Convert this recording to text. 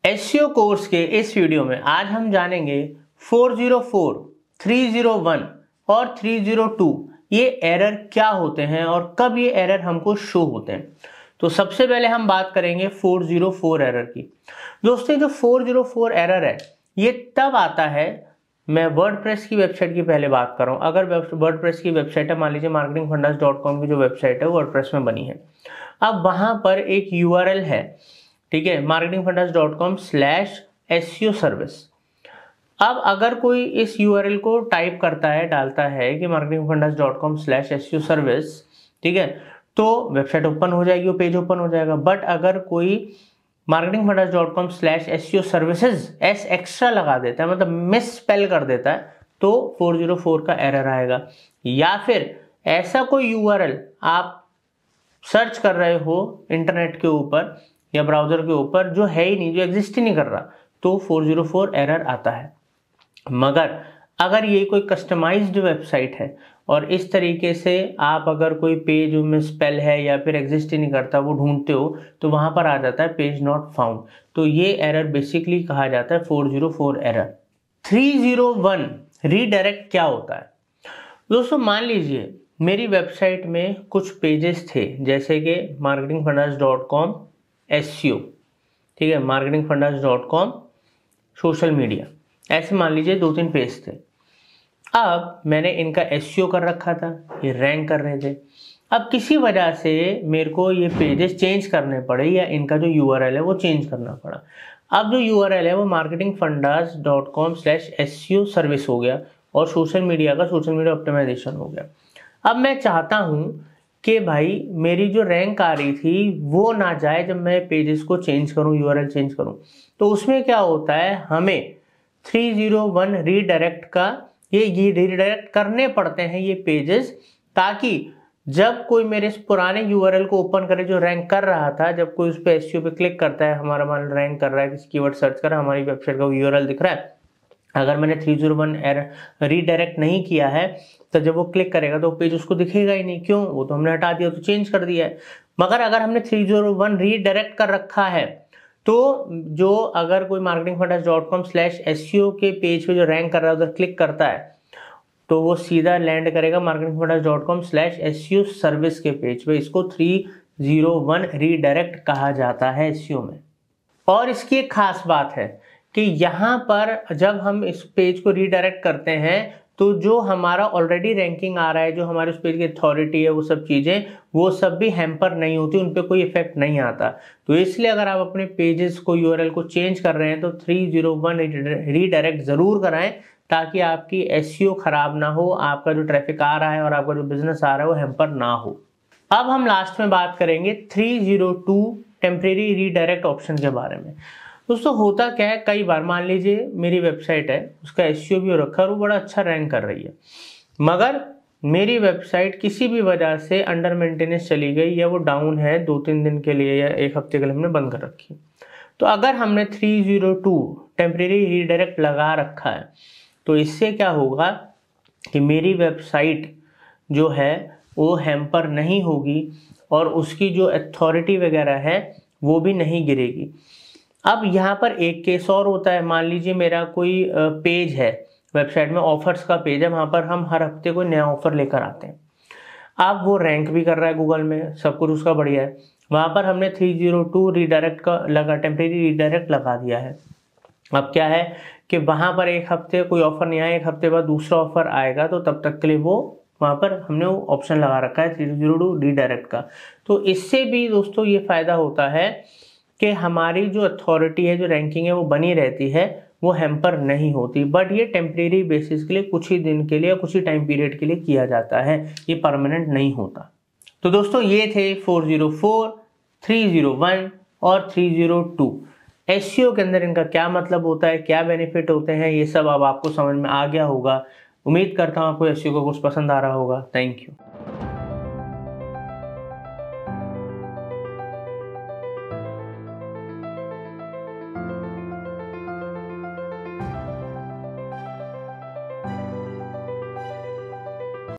SEO course के इस video में आज हम जानेंगे 404, 301 और 302 ये एरर क्या होते हैं और कब ये एरर हमको शो होते हैं। तो सबसे पहले हम बात करेंगे 404 एरर की। दोस्तों जो 404 एरर है ये तब आता है, मैं वर्डप्रेस की वेबसाइट की पहले बात कर रहा हूँ। अगर वर्डप्रेस की वेबसाइट है, मान लीजिए marketingfundas.com की जो वेबसाइट है वर्डप्रेस में बनी है, अब वहां पर एक URL है, ठीक है, marketingfundas.com/SEO सर्विस। अब अगर कोई इस URL को टाइप करता है, डालता है कि marketingfundas.com/SEO सर्विस, ठीक है, तो वेबसाइट ओपन हो जाएगी, वो पेज ओपन हो जाएगा। बट अगर कोई marketingfundas.com/SEO सर्विसेज एस एक्स्ट्रा लगा देता है, मतलब मिस स्पेल कर देता है, तो 404 का एरर आएगा। या फिर ऐसा कोई URL आप सर्च कर रहे हो इंटरनेट के ऊपर या ब्राउजर के ऊपर जो है ही नहीं, जो एग्जिस्ट ही नहीं कर रहा, तो 404 एरर आता है। मगर अगर ये कोई कस्टमाइज्ड वेबसाइट है और इस तरीके से आप अगर कोई पेज में स्पेल है या फिर एग्जिस्ट ही नहीं करता वो ढूंढते हो, तो वहां पर आ जाता है पेज नॉट फाउंड। तो ये एरर बेसिकली कहा जाता है 404 एरर। 301 रीडायरेक्ट क्या होता है? दोस्तों मान लीजिए मेरी वेबसाइट में कुछ पेजेस थे, जैसे कि marketingfundas.com SEO, ठीक है, marketingfundas.com सोशल मीडिया, ऐसे मान लीजिए 2-3 पेज थे। अब मैंने इनका SEO कर रखा था, ये रैंक कर रहे थे। अब किसी वजह से मेरे को ये पेजेस चेंज करने पड़े या इनका जो URL है वो चेंज करना पड़ा। अब जो URL है वो marketingfundas.com/SEO सर्विस हो गया और सोशल मीडिया का सोशल मीडिया ऑप्टिमाइजेशन हो गया। अब मैं चाहता हूं कि भाई मेरी जो रैंक आ रही थी वो ना जाए जब मैं पेजेस को चेंज करूं, URL चेंज करूं। तो उसमें क्या होता है, हमें 301 रीडायरेक्ट का ये रीडायरेक्ट करने पड़ते हैं ये पेजेस, ताकि जब कोई मेरे इस पुराने URL को ओपन करे जो रैंक कर रहा था, जब कोई उस पर SEO पे क्लिक करता है, हमारा मान रैंक कर रहा है, किसी कीवर्ड सर्च कर रहा है, हमारी वेबसाइट का URL दिख रहा है, अगर मैंने 301 रीडायरेक्ट नहीं किया है तो जब वो क्लिक करेगा तो पेज उसको दिखेगा ही नहीं। क्यों? वो तो हमने हटा दिया, तो चेंज कर दिया है। मगर अगर हमने 301 रीडायरेक्ट कर रखा है तो जो अगर कोई marketingfundas.com/SEO के पेज पे जो रैंक कर रहा है उधर क्लिक करता है तो वो सीधा लैंड करेगा marketingfundas.com/SEO सर्विस के पेज पे। इसको 301 रीडायरेक्ट कहा जाता है SEO में। और इसकी एक खास बात है कि यहाँ पर जब हम इस पेज को रीडायरेक्ट करते हैं तो जो हमारा ऑलरेडी रैंकिंग आ रहा है, जो हमारे उस पेज की अथॉरिटी है, वो सब चीज़ें, वो सब भी हैम्पर नहीं होती, उन पर कोई इफेक्ट नहीं आता। तो इसलिए अगर आप अपने पेजेस को URL को चेंज कर रहे हैं तो 301 रीडायरेक्ट ज़रूर कराएं, ताकि आपकी SEO खराब ना हो, आपका जो ट्रैफिक आ रहा है और आपका जो बिजनेस आ रहा है वो हैम्पर ना हो। अब हम लास्ट में बात करेंगे 302 टेम्परेरी रीडायरेक्ट ऑप्शन के बारे में। दोस्तों होता क्या है, कई बार मान लीजिए मेरी वेबसाइट है, उसका SEO भी हो रखा है और वो बड़ा अच्छा रैंक कर रही है, मगर मेरी वेबसाइट किसी भी वजह से अंडर मेंटेनेंस चली गई या वो डाउन है 2-3 दिन के लिए या 1 हफ्ते के लिए हमने बंद कर रखी। तो अगर हमने 302 टेम्परेरी रीडायरेक्ट लगा रखा है तो इससे क्या होगा कि मेरी वेबसाइट जो है वो हैम्पर नहीं होगी और उसकी जो अथॉरिटी वगैरह है वो भी नहीं गिरेगी। अब यहाँ पर एक केस और होता है, मान लीजिए मेरा कोई पेज है वेबसाइट में, ऑफर्स का पेज है, वहाँ पर हम हर हफ्ते कोई नया ऑफर लेकर आते हैं। अब वो रैंक भी कर रहा है गूगल में, सब कुछ उसका बढ़िया है, वहाँ पर हमने 302 रीडायरेक्ट का टेम्परेरी रीडायरेक्ट लगा दिया है। अब क्या है कि वहाँ पर 1 हफ्ते कोई ऑफर नहीं आया, 1 हफ्ते बाद दूसरा ऑफर आएगा, तो तब तक के लिए वो वहाँ पर हमने वो ऑप्शन लगा रखा है 302 रीडायरेक्ट का। तो इससे भी दोस्तों ये फायदा होता है कि हमारी जो अथॉरिटी है, जो रैंकिंग है, वो बनी रहती है, वो हैम्पर नहीं होती। बट ये टेम्परेरी बेसिस के लिए, कुछ ही दिन के लिए, कुछ ही टाइम पीरियड के लिए किया जाता है, ये परमानेंट नहीं होता। तो दोस्तों ये थे 404, 301 और 302। SEO के अंदर इनका क्या मतलब होता है, क्या बेनिफिट होते हैं, ये सब अब आपको समझ में आ गया होगा। उम्मीद करता हूँ आपको SEO का कुछ पसंद आ रहा होगा। Thank you.